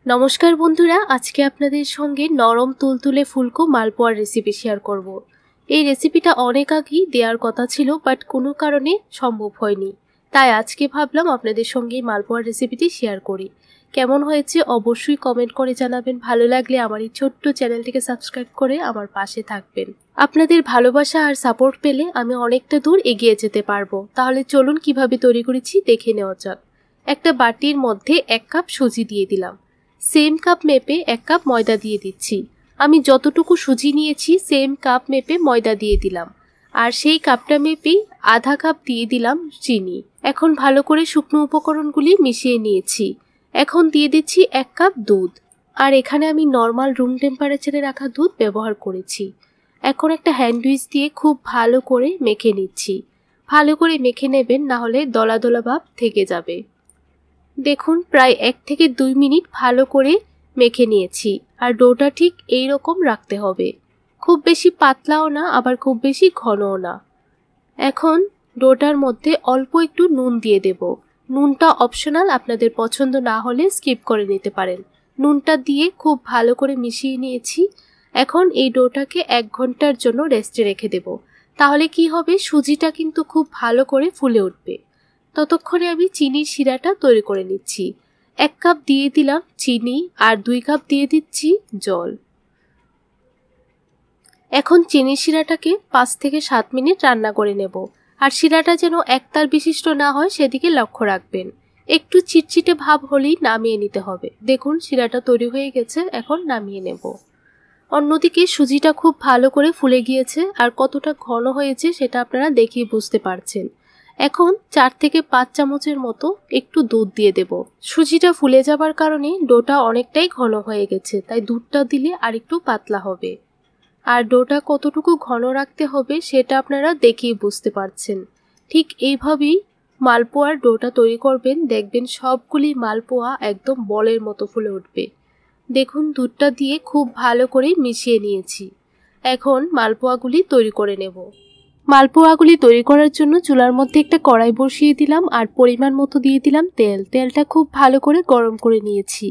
নমস্কার বন্ধুরা, আজকে আপনাদের সঙ্গে নরম তুলতুলে ফুলকো মালপোয়ার রেসিপি শেয়ার করব। এই রেসিপিটা অনেক আগেই দেওয়ার কথা ছিল, বাট কোনো কারণে সম্ভব হয়নি। তাই আজকে ভাবলাম আপনাদের সঙ্গে মালপোয়ার রেসিপিটি শেয়ার করি। কেমন হয়েছে অবশ্যই কমেন্ট করে জানাবেন। ভালো লাগলে আমার এই ছোট্ট চ্যানেলটিকে সাবস্ক্রাইব করে আমার পাশে থাকবেন। আপনাদের ভালোবাসা আর সাপোর্ট পেলে আমি অনেকটা দূর এগিয়ে যেতে পারবো। তাহলে চলুন কিভাবে তৈরি করেছি দেখে নেওয়া যাক। একটা বাটির মধ্যে 1 কাপ সুজি দিয়ে দিলাম। সেম কাপ মেপে 1 কাপ ময়দা দিয়ে দিচ্ছি। আমি যতটুকু সুজি নিয়েছি সেম কাপ মেপে ময়দা দিয়ে দিলাম, আর সেই কাপটা মেপেই আধা কাপ দিয়ে দিলাম চিনি। এখন ভালো করে শুকনো উপকরণগুলি মিশিয়ে নিয়েছি। এখন দিয়ে দিচ্ছি 1 কাপ দুধ, আর এখানে আমি নর্মাল রুম টেম্পারেচারে রাখা দুধ ব্যবহার করেছি। এখন একটা হ্যান্ড উইচ দিয়ে খুব ভালো করে মেখে নিচ্ছি। ভালো করে মেখে নেবেন, না হলে দলা দলা ভাব থেকে যাবে। দেখুন প্রায় 1 থেকে 2 মিনিট ভালো করে মেখে নিয়েছি, আর ডোটা ঠিক এই রকম রাখতে হবে। খুব বেশি পাতলাও না, আবার খুব বেশি ঘনও না। এখন ডোটার মধ্যে অল্প একটু নুন দিয়ে দেব। নুনটা অপশনাল, আপনাদের পছন্দ না হলে স্কিপ করে নিতে পারেন। নুনটা দিয়ে খুব ভালো করে মিশিয়ে নিয়েছি। এখন এই ডোটাকে 1 ঘন্টার জন্য রেস্টে রেখে দেব। তাহলে কি হবে, সুজিটা কিন্তু খুব ভালো করে ফুলে উঠবে। ততক্ষণে আমি চিনির শিরাটা তৈরি করে নিচ্ছি। 1 কাপ দিয়ে দিলাম চিনি, আর 2 কাপ দিয়ে দিচ্ছি জল। এখন চিনির শিরাটাকে 5 থেকে 7 মিনিট রান্না করে নেব, আর শিরাটা যেন একতার বিশিষ্ট না হয় সেদিকে লক্ষ্য রাখবেন। একটু চিটচিটে ভাব হলেই নামিয়ে নিতে হবে। দেখুন শিরাটা তৈরি হয়ে গেছে, এখন নামিয়ে নেব। অন্যদিকে সুজিটা খুব ভালো করে ফুলে গিয়েছে, আর কতটা ঘন হয়েছে সেটা আপনারা দেখেই বুঝতে পারছেন। এখন 4 থেকে 5 চামচের মতো একটু দুধ দিয়ে দেব। সুজিটা ফুলে যাবার কারণে ডোটা অনেকটাই ঘন হয়ে গেছে, তাই দুধটা দিলে আর একটু পাতলা হবে। আর ডোটা কতটুকু ঘন রাখতে হবে সেটা আপনারা দেখেই বুঝতে পারছেন। ঠিক এইভাবেই মালপোয়ার ডোটা তৈরি করবেন, দেখবেন সবগুলি মালপোয়া একদম বলের মতো ফুলে উঠবে। দেখুন দুধটা দিয়ে খুব ভালো করে মিশিয়ে নিয়েছি। এখন মালপোয়াগুলি তৈরি করে নেব। মালপোয়াগুলি তৈরি করার জন্য চুলার মধ্যে একটা কড়াই বসিয়ে দিলাম, আর পরিমাণ মতো দিয়ে দিলাম তেল। তেলটা খুব ভালো করে গরম করে নিয়েছি।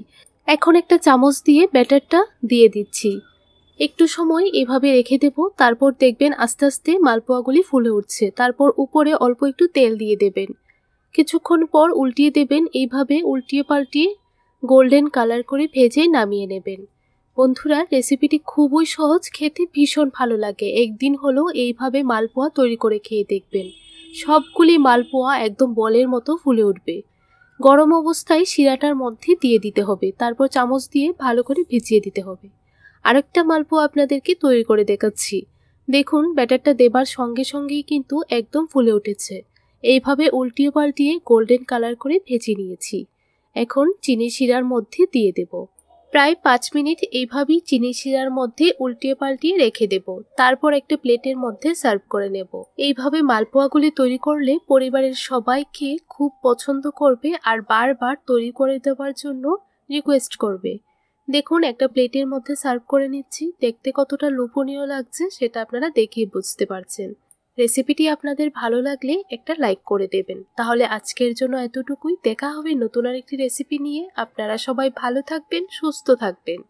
এখন একটা চামচ দিয়ে ব্যাটারটা দিয়ে দিচ্ছি। একটু সময় এভাবে রেখে দেব, তারপর দেখবেন আস্তে আস্তে মালপোয়াগুলি ফুলে উঠছে। তারপর উপরে অল্প একটু তেল দিয়ে দেবেন। কিছুক্ষণ পর উল্টিয়ে দেবেন। এইভাবে উল্টিয়ে পাল্টিয়ে গোল্ডেন কালার করে ভেজে নামিয়ে নেবেন। বন্ধুরা, রেসিপিটি খুবই সহজ, খেতে ভীষণ ভালো লাগে। একদিন হলেও এইভাবে মালপোয়া তৈরি করে খেয়ে দেখবেন। সবগুলি মালপোয়া একদম বলের মতো ফুলে উঠবে। গরম অবস্থায় শিরাটার মধ্যে দিয়ে দিতে হবে, তারপর চামচ দিয়ে ভালো করে ভিজিয়ে দিতে হবে। আরেকটা মালপোয়া আপনাদেরকে তৈরি করে দেখাচ্ছি। দেখুন ব্যাটারটা দেবার সঙ্গে সঙ্গেই কিন্তু একদম ফুলে উঠেছে। এইভাবে উল্টিয়ে পাল্টিয়ে গোল্ডেন কালার করে ভেজে নিয়েছি। এখন চিনি শিরার মধ্যে দিয়ে দেব। প্রায় 5 মিনিট এইভাবেই চিনি শিরার মধ্যে উল্টিয়ে পাল্টিয়ে রেখে দেব। তারপর একটা প্লেটের মধ্যে সার্ভ করে নেব। এইভাবে মালপোয়াগুলি তৈরি করলে পরিবারের সবাই খেয়ে খুব পছন্দ করবে, আর বারবার তৈরি করে দেওয়ার জন্য রিকোয়েস্ট করবে। দেখুন একটা প্লেটের মধ্যে সার্ভ করে নিচ্ছি। দেখতে কতটা লোভনীয় লাগছে সেটা আপনারা দেখেই বুঝতে পারছেন। রেসিপিটি আপনাদের ভালো লাগলে একটা লাইক করে দেবেন। তাহলে আজকের জন্য এতটুকুই। দেখা হবে নতুন আরেকটি রেসিপি নিয়ে। আপনারা সবাই ভালো থাকবেন, সুস্থ থাকবেন।